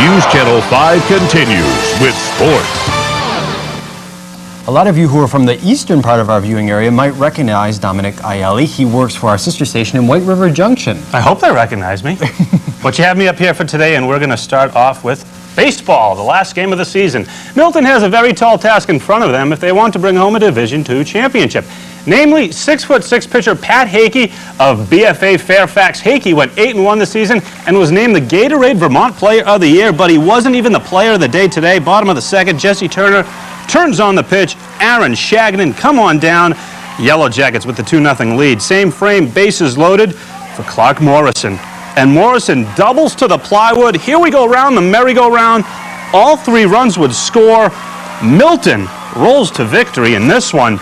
News Channel 5 continues with sports. A lot of you who are from the eastern part of our viewing area might recognize Dominick Aielli. He works for our sister station in White River Junction. I hope they recognize me. But you have me up here for today, and we're going to start off with baseball, the last game of the season. Milton has a very tall task in front of them if they want to bring home a Division II championship. Namely, 6'6" pitcher Pat Hakey of BFA Fairfax. Hakey went 8-1 this season and was named the Gatorade Vermont Player of the Year, but he wasn't even the player of the day today. Bottom of the second, Jesse Turner turns on the pitch. Aaron Shagnon, come on down. Yellow Jackets with the 2-0 lead. Same frame, bases loaded for Clark Morrison. And Morrison doubles to the plywood. Here we go round the merry-go-round. All 3 runs would score. Milton rolls to victory in this one.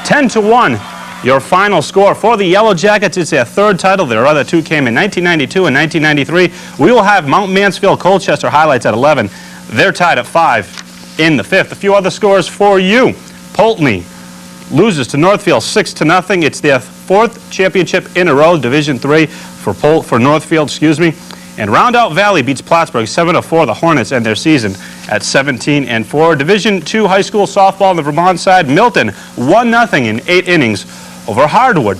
10-1, your final score for the Yellow Jackets. It's their 3rd title. Their other 2 came in 1992 and 1993. We will have Mount Mansfield Colchester highlights at 11. They're tied at 5 in the 5th. A few other scores for you. Pulteney loses to Northfield 6-0. It's their 4th championship in a row, Division III for Northfield, And Roundout Valley beats Plattsburgh 7-4. The Hornets end their season at 17-4. Division II high school softball on the Vermont side. Milton 1-0 in 8 innings over Hardwood.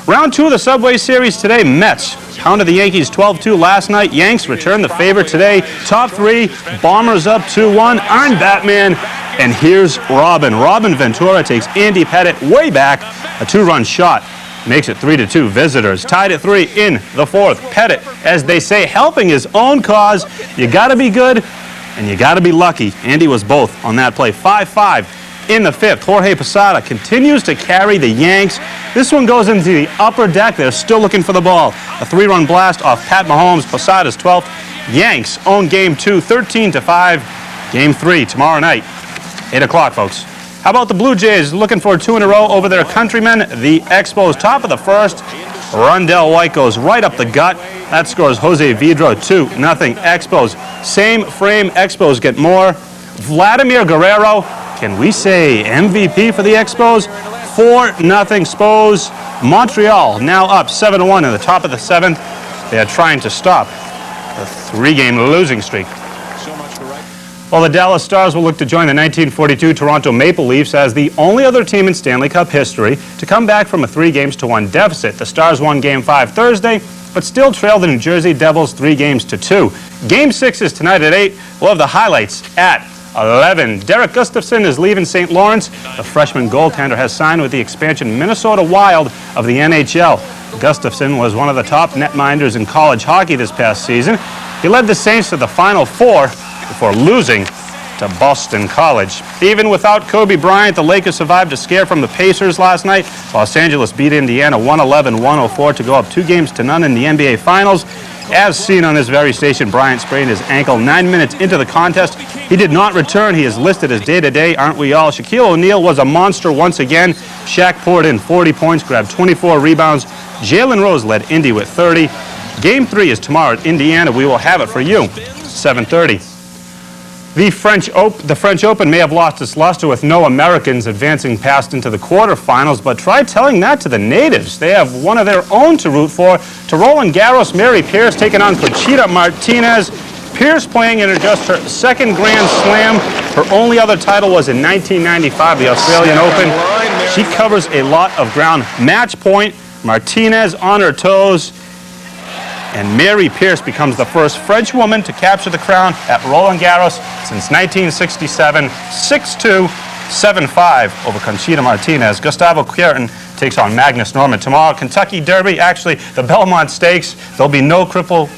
Round 2 of the Subway Series today. Mets pounded the Yankees 12-2 last night. Yanks return the favor today. Top 3, Bombers up 2-1. I'm Batman. And here's Robin. Robin Ventura takes Andy Pettit way back. A 2-run shot makes it 3-2 visitors. Tied at 3 in the 4th. Pettit, as they say, helping his own cause. You got to be good and you got to be lucky. Andy was both on that play. 5-5 in the 5th. Jorge Posada continues to carry the Yanks. This one goes into the upper deck. They're still looking for the ball. A 3-run blast off Pat Mahomes. Posada's 12th. Yanks own Game 2, 13-5. Game 3 tomorrow night, 8 o'clock, folks. How about the Blue Jays looking for 2 in a row over their countrymen? The Expos, top of the 1st. Rondell White goes right up the gut. That scores Jose Vidro 2-0. Expos, same frame. Expos get more. Vladimir Guerrero, can we say MVP for the Expos? 4-0 Expos. Montreal now up 7-1 in the top of the 7th. They are trying to stop the 3-game losing streak. Well, the Dallas Stars will look to join the 1942 Toronto Maple Leafs as the only other team in Stanley Cup history to come back from a 3-1 deficit. The Stars won Game 5 Thursday, but still trailed the New Jersey Devils 3-2. Game 6 is tonight at 8. We'll have the highlights at 11. Derek Gustafson is leaving St. Lawrence. The freshman goaltender has signed with the expansion Minnesota Wild of the NHL. Gustafson was one of the top netminders in college hockey this past season. He led the Saints to the Final Four before losing to Boston College. Even without Kobe Bryant, the Lakers survived a scare from the Pacers last night. Los Angeles beat Indiana 111-104 to go up 2-0 in the NBA Finals. As seen on this very station, Bryant sprained his ankle 9 minutes into the contest. He did not return. He is listed as day-to-day, aren't we all? Shaquille O'Neal was a monster once again. Shaq poured in 40 points, grabbed 24 rebounds. Jalen Rose led Indy with 30. Game 3 is tomorrow at Indiana. We will have it for you, 7:30. The French Open may have lost its luster with no Americans advancing past into the quarterfinals, but try telling that to the natives. They have one of their own to root for. To Roland Garros, Mary Pierce taking on Conchita Martinez. Pierce playing in just her 2nd Grand Slam. Her only other title was in 1995, the Australian Open. She covers a lot of ground. Match point, Martinez on her toes. And Mary Pierce becomes the first French woman to capture the crown at Roland Garros since 1967, 6-2, 7-5 over Conchita Martinez. Gustavo Kuerten takes on Magnus Norman tomorrow. Kentucky Derby, actually the Belmont Stakes. There'll be no triple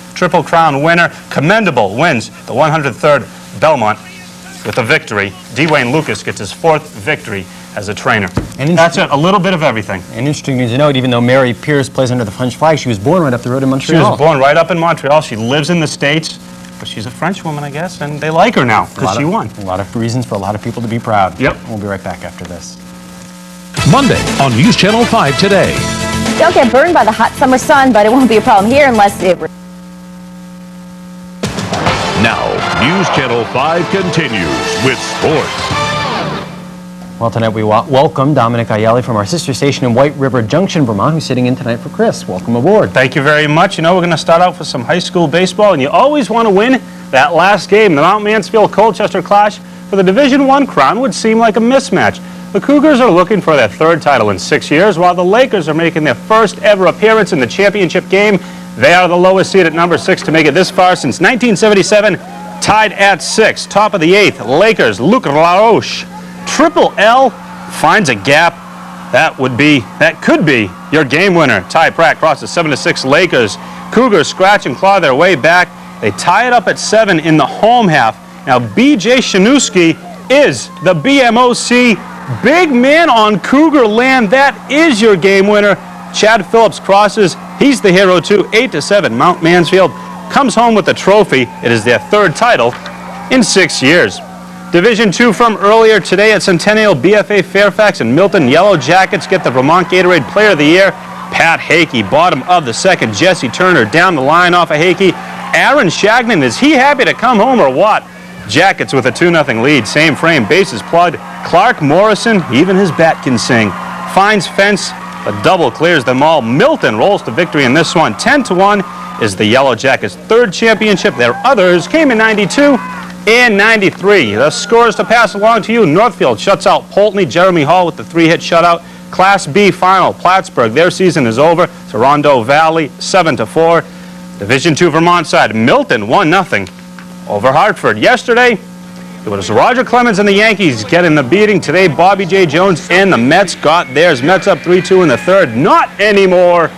crown winner. Commendable wins the 103rd Belmont with a victory. Dwayne Lucas gets his 4th victory as a trainer. And that's it, a little bit of everything. And interesting to note, even though Mary Pierce plays under the French flag, she was born right up the road in Montreal. She was born right up in Montreal. She lives in the States, but she's a French woman, I guess, and they like her now because she won. A lot of reasons for a lot of people to be proud. Yep. We'll be right back after this. Monday on News Channel 5 Today. Don't get burned by the hot summer sun, but it won't be a problem here unless it... Now, News Channel 5 continues with sports. Well, tonight we welcome Dominick Aielli from our sister station in White River Junction, Vermont, who's sitting in tonight for Chris. Welcome aboard. Thank you very much. You know, we're going to start out with some high school baseball, and you always want to win that last game, the Mount Mansfield-Colchester clash for the Division I crown, would seem like a mismatch. The Cougars are looking for their third title in 6 years, while the Lakers are making their first ever appearance in the championship game. They are the lowest seed at number 6 to make it this far since 1977, tied at 6. Top of the 8th, Lakers, Luc Laroche. Triple L finds a gap. That could be your game winner. Ty Pratt crosses 7-6 Lakers. Cougars scratch and claw their way back. They tie it up at 7 in the home half. Now B.J. Shanuski is the BMOC big man on Cougar land. That is your game winner. Chad Phillips crosses. He's the hero too. 8-7. Mount Mansfield comes home with the trophy. It is their third title in 6 years. Division II from earlier today at Centennial, BFA Fairfax and Milton Yellow Jackets get the Vermont Gatorade Player of the Year. Pat Hakey, bottom of the second. Jesse Turner down the line off of Hakey. Aaron Shagnon, is he happy to come home or what? Jackets with a 2-0 lead. Same frame, bases plugged. Clark Morrison, even his bat can sing. Finds fence, the double clears them all. Milton rolls to victory in this one. 10-1 is the Yellow Jackets' third championship. Their others came in 92 and 93. The scores to pass along to you. Northfield shuts out Poultney. Jeremy Hall with the 3-hit shutout. Class B final. Plattsburgh, their season is over. Toronto Valley, 7-4. Division II Vermont side. Milton, 1-0 over Hartford. Yesterday, it was Roger Clemens and the Yankees getting the beating. Today, Bobby J. Jones and the Mets got theirs. Mets up 3-2 in the third. Not anymore.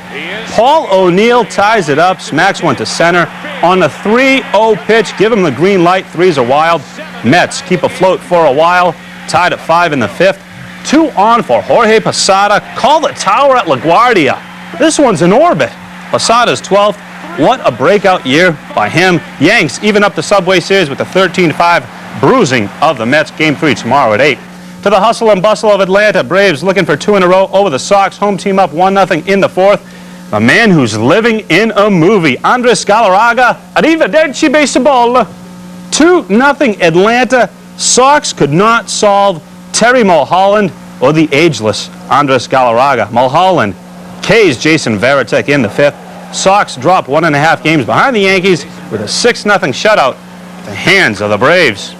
Paul O'Neill ties it up, smacks one to center on a 3-0 pitch. Give him the green light. Threes are wild. Mets keep afloat for a while. Tied at 5 in the fifth. 2 on for Jorge Posada. Call the tower at LaGuardia. This one's in orbit. Posada's 12th. What a breakout year by him. Yanks even up the Subway Series with a 13-5 bruising of the Mets. Game 3 tomorrow at 8. To the hustle and bustle of Atlanta. Braves looking for 2 in a row over the Sox. Home team up 1-0 in the fourth. A man who's living in a movie. Andres Galarraga. Arrivederci baseball. 2-0 Atlanta. Sox could not solve Terry Mulholland or the ageless Andres Galarraga. Mulholland K's Jason Varitek in the fifth. Sox drop 1.5 games behind the Yankees with a 6-0 shutout at the hands of the Braves.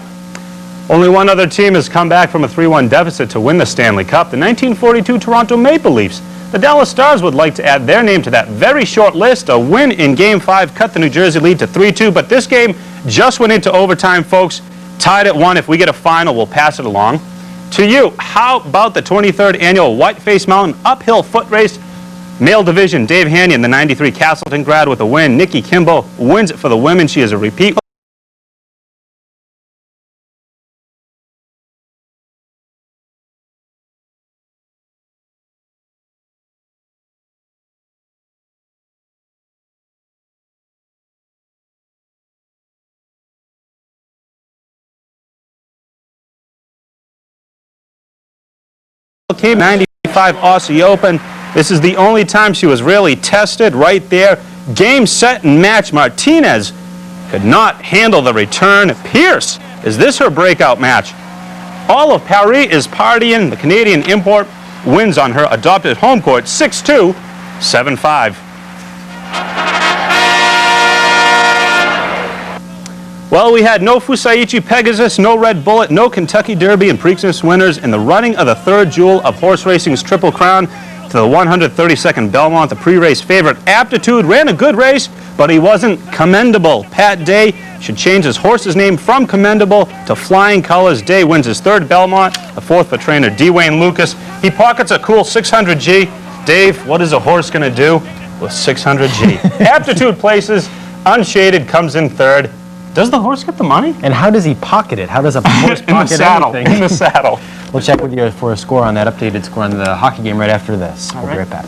Only one other team has come back from a 3-1 deficit to win the Stanley Cup, the 1942 Toronto Maple Leafs. The Dallas Stars would like to add their name to that very short list. A win in Game 5 cut the New Jersey lead to 3-2, but this game just went into overtime, folks. Tied at 1. If we get a final, we'll pass it along to you. How about the 23rd annual Whiteface Mountain uphill foot race? Male division, Dave Hanyon, the 93 Castleton grad with a win. Nikki Kimball wins it for the women. She is a repeat. Came 95 Aussie Open. This is the only time she was really tested right there. Game, set, and match. Martinez could not handle the return. Pierce, is this her breakout match? All of Paris is partying. The Canadian import wins on her adopted home court 6-2, 7-5. Well, we had no Fusaichi Pegasus, no Red Bullet, no Kentucky Derby and Preakness winners in the running of the third jewel of horse racing's Triple Crown to the 132nd Belmont. The pre-race favorite Aptitude ran a good race, but he wasn't commendable. Pat Day should change his horse's name from Commendable to Flying Colors. Day wins his third Belmont, the fourth for trainer D. Wayne Lucas. He pockets a cool 600G. Dave, what is a horse going to do with 600G? Aptitude places, Unshaded comes in third. Does the horse get the money? And how does he pocket it? How does a horse In the pocket saddle. anything? In the saddle. We'll check with you for a score on that updated score on the hockey game right after this. We'll be right. right back.